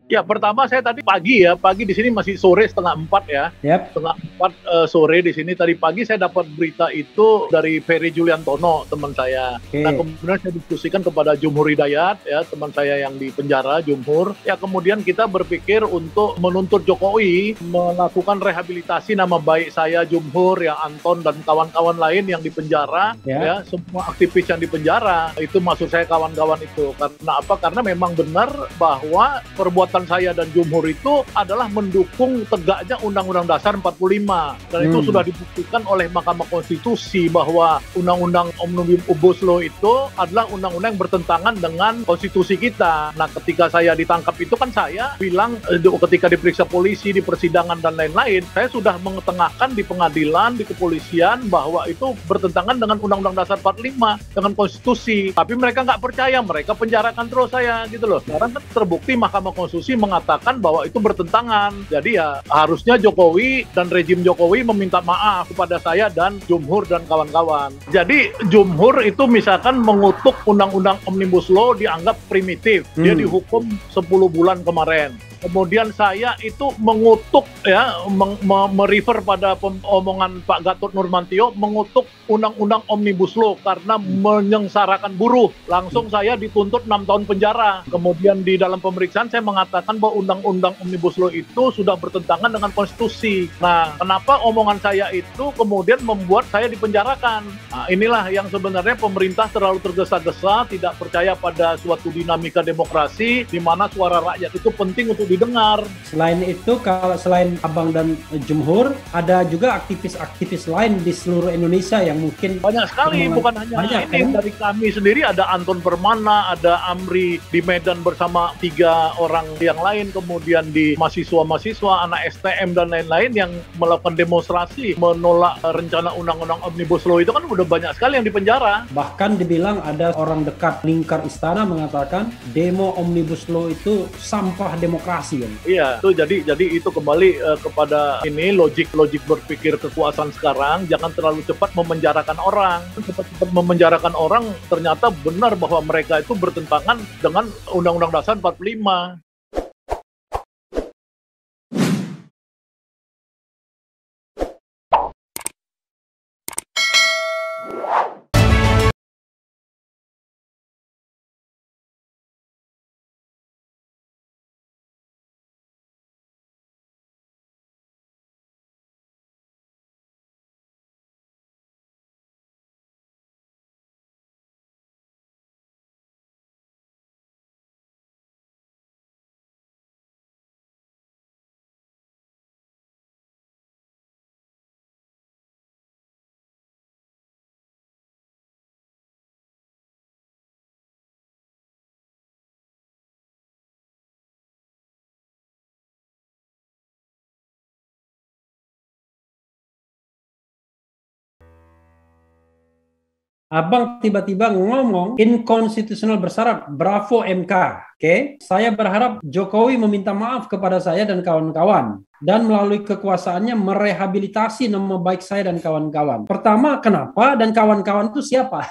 Ya, pertama saya tadi pagi ya, pagi di sini masih sore setengah 4 ya. Yap. Setengah 4 sore di sini. Tadi pagi saya dapat berita itu dari Ferry Juliantono, teman saya. Nah, Oke. kemudian saya diskusikan kepada Jumhur Hidayat, ya, teman saya yang di penjara, Jumhur. Ya, kemudian kita berpikir untuk menuntut Jokowi melakukan rehabilitasi nama baik saya, Jumhur, ya, Anton, dan kawan-kawan lain yang di penjara. Ya. Ya, semua aktivis yang di penjara. Itu maksud saya kawan-kawan itu. Karena apa? Karena memang benar bahwa perbuatan saya dan Jumhur itu adalah mendukung tegaknya Undang-Undang Dasar 45. Dan itu sudah dibuktikan oleh Mahkamah Konstitusi bahwa Undang-Undang Omnibus Law itu adalah undang-undang yang bertentangan dengan konstitusi kita. Nah, ketika saya ditangkap itu kan saya bilang ketika diperiksa polisi, di persidangan dan lain-lain, saya sudah mengetengahkan di pengadilan, di kepolisian bahwa itu bertentangan dengan Undang-Undang Dasar 45, dengan konstitusi. Tapi mereka nggak percaya, mereka penjarakan terus saya gitu loh. Sekarang kan terbukti Mahkamah Konstitusi mengatakan bahwa itu bertentangan. Jadi ya harusnya Jokowi dan rejim Jokowi meminta maaf kepada saya dan Jumhur dan kawan-kawan. Jadi Jumhur itu misalkan mengutuk Undang-Undang Omnibus Law dianggap primitif. Dia dihukum 10 bulan kemarin. Kemudian saya itu mengutuk ya, merefer pada omongan Pak Gatot Nurmantio, mengutuk Undang-Undang Omnibus Law karena menyengsarakan buruh. Langsung saya dituntut 6 tahun penjara. Kemudian di dalam pemeriksaan saya mengatakan bahwa Undang-Undang Omnibus Law itu sudah bertentangan dengan konstitusi. Nah, kenapa omongan saya itu kemudian membuat saya dipenjarakan? Nah, inilah yang sebenarnya pemerintah terlalu tergesa-gesa, tidak percaya pada suatu dinamika demokrasi di mana suara rakyat itu penting untuk didengar. Selain itu, kalau selain Abang dan Jumhur, ada juga aktivis-aktivis lain di seluruh Indonesia yang mungkin banyak sekali, bukan hanya banyak, ini. kan? Dari kami sendiri ada Anton Permana, ada Amri di Medan bersama 3 orang yang lain, kemudian di mahasiswa-mahasiswa, anak STM dan lain-lain yang melakukan demonstrasi menolak rencana Undang-Undang Omnibus Law. Itu kan udah banyak sekali yang dipenjara. Bahkan dibilang ada orang dekat lingkar istana mengatakan demo Omnibus Law itu sampah demokrasi. Kan? Iya, itu jadi itu kembali kepada ini logik berpikir kekuasaan sekarang. Jangan terlalu cepat memenjarakan orang. Cepat-cepat memenjarakan orang ternyata benar bahwa mereka itu bertentangan dengan Undang-Undang Dasar 45. Abang tiba-tiba ngomong inkonstitusional bersyarat, bravo MK. Oke, saya berharap Jokowi meminta maaf kepada saya dan kawan-kawan dan melalui kekuasaannya merehabilitasi nama baik saya dan kawan-kawan. Pertama, kenapa dan kawan-kawan itu siapa?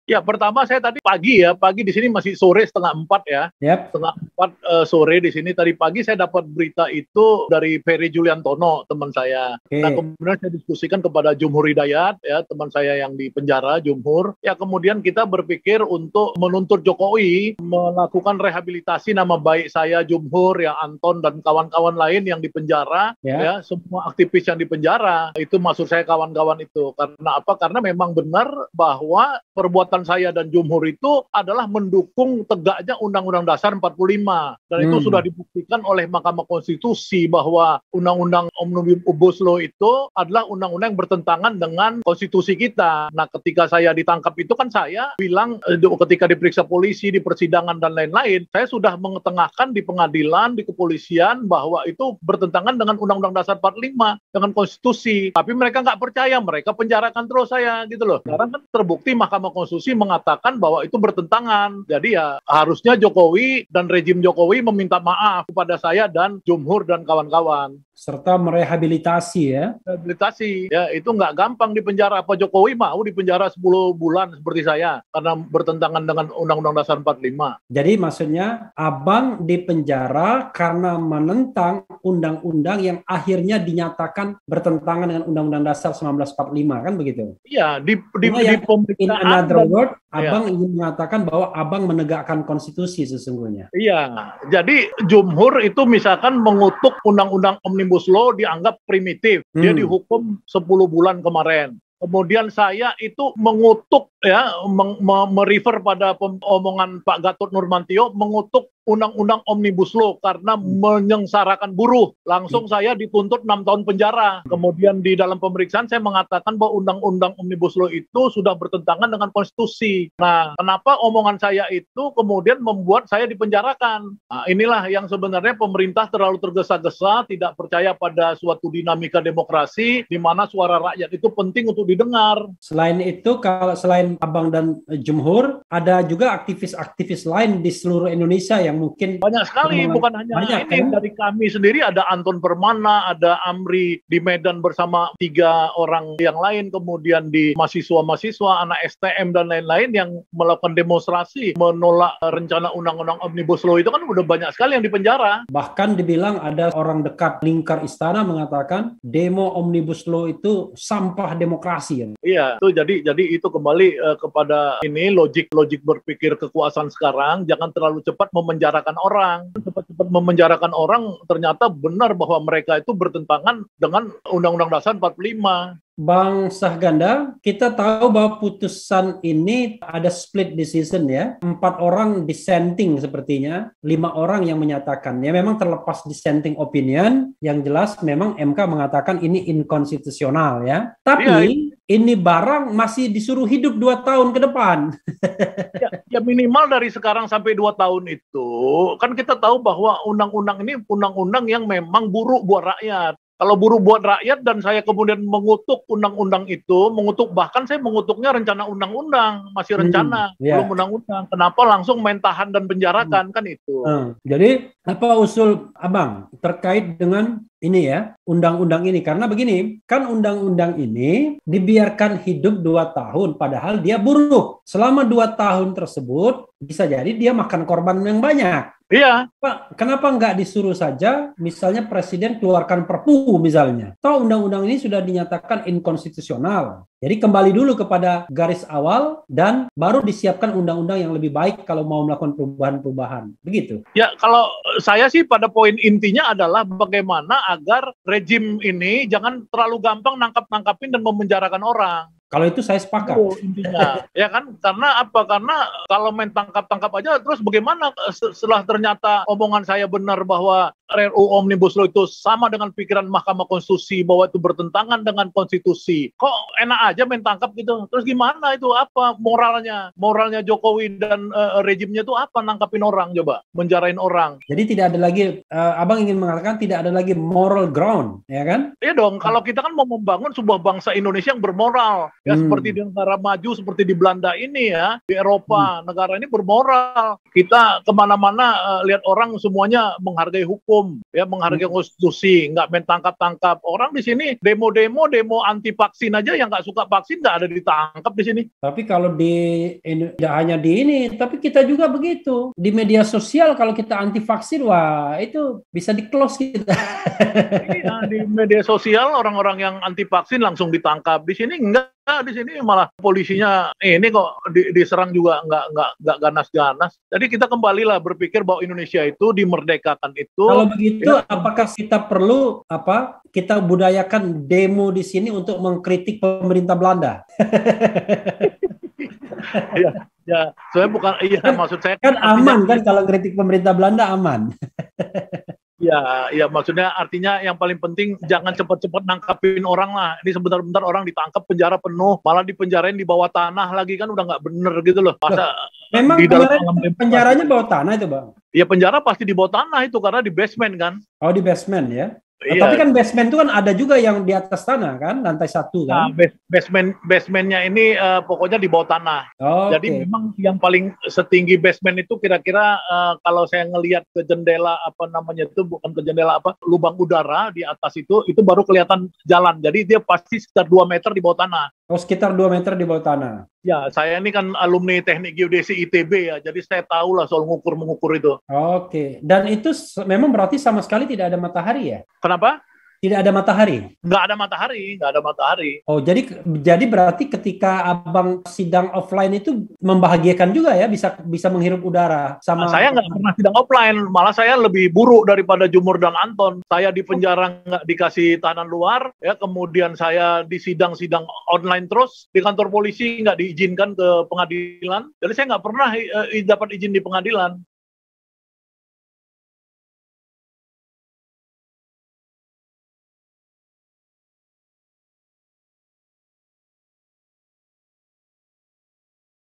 Ya, pertama saya tadi pagi ya, pagi di sini masih sore setengah 4 ya. Yep. Setengah 4 sore di sini. Tadi pagi saya dapat berita itu dari Ferry Juliantono, teman saya. Okay. Nah, kemudian saya diskusikan kepada Jumhur Hidayat, ya, teman saya yang di penjara, Jumhur. Ya, kemudian kita berpikir untuk menuntut Jokowi melakukan rehabilitasi nama baik saya, Jumhur, ya, Anton, dan kawan-kawan lain yang di penjara. Ya, semua aktivis yang di penjara. Itu maksud saya kawan-kawan itu. Karena apa? Karena memang benar bahwa perbuatan saya dan Jumhur itu adalah mendukung tegaknya Undang-Undang Dasar 45. Dan itu sudah dibuktikan oleh Mahkamah Konstitusi bahwa Undang-Undang Omnibus Law itu adalah undang-undang yang bertentangan dengan konstitusi kita. Nah, ketika saya ditangkap itu kan saya bilang ketika diperiksa polisi, di persidangan dan lain-lain, saya sudah mengetengahkan di pengadilan, di kepolisian bahwa itu bertentangan dengan Undang-Undang Dasar 45, dengan konstitusi. Tapi mereka nggak percaya, mereka penjarakan terus saya gitu loh. Sekarang kan terbukti Mahkamah Konstitusi konstitusi mengatakan bahwa itu bertentangan. Jadi ya harusnya Jokowi dan rejim Jokowi meminta maaf kepada saya dan Jumhur dan kawan-kawan. Serta merehabilitasi ya. Rehabilitasi, ya itu nggak gampang dipenjara. Apa Jokowi mau dipenjara 10 bulan seperti saya karena bertentangan dengan Undang-Undang Dasar 45. Jadi maksudnya Abang dipenjara karena menentang undang-undang yang akhirnya dinyatakan bertentangan dengan Undang-Undang Dasar 1945, kan begitu? Iya, di pemeriksaan. In another word, Abang ya, ingin mengatakan bahwa Abang menegakkan konstitusi sesungguhnya. Iya, jadi Jumhur itu misalkan mengutuk Undang-Undang Omnibus Law dianggap primitif. Dia dihukum 10 bulan kemarin. Kemudian saya itu mengutuk ya, merefer pada omongan Pak Gatot Nurmantio, mengutuk Undang-Undang Omnibus Law karena menyengsarakan buruh. Langsung saya dituntut 6 tahun penjara. Kemudian di dalam pemeriksaan saya mengatakan bahwa Undang-Undang Omnibus Law itu sudah bertentangan dengan konstitusi. Nah, kenapa omongan saya itu kemudian membuat saya dipenjarakan? Nah, inilah yang sebenarnya pemerintah terlalu tergesa-gesa, tidak percaya pada suatu dinamika demokrasi di mana suara rakyat itu penting untuk didengar. Selain itu, kalau selain Abang dan Jumhur, ada juga aktivis-aktivis lain di seluruh Indonesia yang mungkin banyak sekali, bukan hanya ini. Kan? Dari kami sendiri ada Anton Permana, ada Amri di Medan bersama 3 orang yang lain, kemudian di mahasiswa-mahasiswa, anak STM dan lain-lain yang melakukan demonstrasi menolak rencana Undang-Undang Omnibus Law itu, kan udah banyak sekali yang dipenjara. Bahkan dibilang ada orang dekat lingkar istana mengatakan demo Omnibus Law itu sampah demokrasi. Iya, itu jadi itu kembali kepada ini logik berpikir kekuasaan sekarang, jangan terlalu cepat memenjarakan orang. Cepat-cepat memenjarakan orang ternyata benar bahwa mereka itu bertentangan dengan Undang-Undang Dasar 45. Bang Sahganda, kita tahu bahwa putusan ini ada split decision ya. 4 orang dissenting sepertinya, 5 orang yang menyatakan. Ya memang terlepas dissenting opinion, yang jelas memang MK mengatakan ini inkonstitusional ya. Tapi ini barang masih disuruh hidup 2 tahun ke depan. Ya minimal dari sekarang sampai 2 tahun itu, kan kita tahu bahwa undang-undang ini undang-undang yang memang buruk buat rakyat. Kalau buruk buat rakyat dan saya kemudian mengutuk undang-undang itu, bahkan saya mengutuknya rencana undang-undang, masih rencana, belum undang-undang. Kenapa langsung main tahan dan penjarakan, kan itu. Jadi apa usul Abang terkait dengan ini ya, undang-undang ini? Karena begini, kan undang-undang ini dibiarkan hidup 2 tahun, padahal dia buruk. Selama 2 tahun tersebut, bisa jadi dia makan korban yang banyak. Iya. Pak, kenapa nggak disuruh saja, misalnya Presiden keluarkan Perpu misalnya. Toh undang-undang ini sudah dinyatakan inkonstitusional. Jadi kembali dulu kepada garis awal dan baru disiapkan undang-undang yang lebih baik kalau mau melakukan perubahan-perubahan. Begitu. Ya, kalau saya sih pada poin intinya adalah bagaimana agar rejim ini jangan terlalu gampang nangkap-nangkapin dan memenjarakan orang. Kalau itu saya sepakat. Intinya, ya kan? Karena apa? Karena kalau main tangkap-tangkap aja, terus bagaimana setelah ternyata omongan saya benar bahwa RUU Omnibus Law itu sama dengan pikiran Mahkamah Konstitusi, bahwa itu bertentangan dengan konstitusi. Kok enak aja main tangkap gitu? Terus gimana itu? Apa moralnya? Moralnya Jokowi dan rejimnya itu apa? Nangkapin orang coba, menjarain orang. Jadi tidak ada lagi, Abang ingin mengatakan tidak ada lagi moral ground, ya kan? Iya dong, kalau kita kan mau membangun sebuah bangsa Indonesia yang bermoral. Ya seperti di negara maju, seperti di Belanda ini ya, di Eropa, negara ini bermoral. Kita kemana-mana lihat orang semuanya menghargai hukum, ya menghargai konstitusi, nggak main tangkap-tangkap. Orang di sini demo anti vaksin aja, yang nggak suka vaksin nggak ada ditangkap di sini. Tapi kalau tidak hanya di ini, tapi kita juga begitu. Di media sosial kalau kita anti vaksin, wah itu bisa di-close kita. Iya, di media sosial orang-orang yang anti vaksin langsung ditangkap. Di sini enggak. Di sini malah polisinya ini kok diserang juga nggak ganas-ganas. Jadi kita kembalilah berpikir bahwa Indonesia itu dimerdekakan itu. Kalau begitu, ya, apakah kita perlu kita budayakan demo di sini untuk mengkritik pemerintah Belanda? Ya, saya bukan maksud saya kan aman kan kalau kritik pemerintah Belanda aman. Ya, maksudnya artinya yang paling penting jangan cepat-cepat nangkapin orang lah. Ini sebentar-bentar orang ditangkap, penjara penuh, malah dipenjarain di bawah tanah lagi, kan udah nggak bener gitu loh. Masa memang di dalam penjaranya bawah tanah itu, Bang? Ya penjara pasti di bawah tanah itu karena di basement kan. Oh, di basement ya? Tapi Iya. kan basement itu kan ada juga yang di atas tanah kan, lantai 1 Nah, kan? basementnya ini pokoknya di bawah tanah. Jadi Oke. memang yang paling setinggi basement itu kira-kira kalau saya ngelihat ke jendela apa namanya itu bukan ke jendela apa lubang udara di atas itu baru kelihatan jalan. Jadi dia pasti sekitar 2 meter di bawah tanah. Oh, sekitar 2 meter di bawah tanah. Ya, saya ini kan alumni Teknik Geodesi ITB ya, jadi saya tahu lah soal mengukur itu. Oke. Dan itu memang berarti sama sekali tidak ada matahari ya? Kenapa? Tidak ada matahari. Nggak ada matahari. Oh, jadi berarti ketika abang sidang offline itu membahagiakan juga ya, bisa menghirup udara sama. Nah, saya nggak pernah sidang offline, malah saya lebih buruk daripada Jumur dan Anton. Saya di penjara nggak dikasih tahanan luar, ya kemudian saya di sidang-sidang online terus di kantor polisi nggak diizinkan ke pengadilan. Jadi saya nggak pernah dapat izin di pengadilan.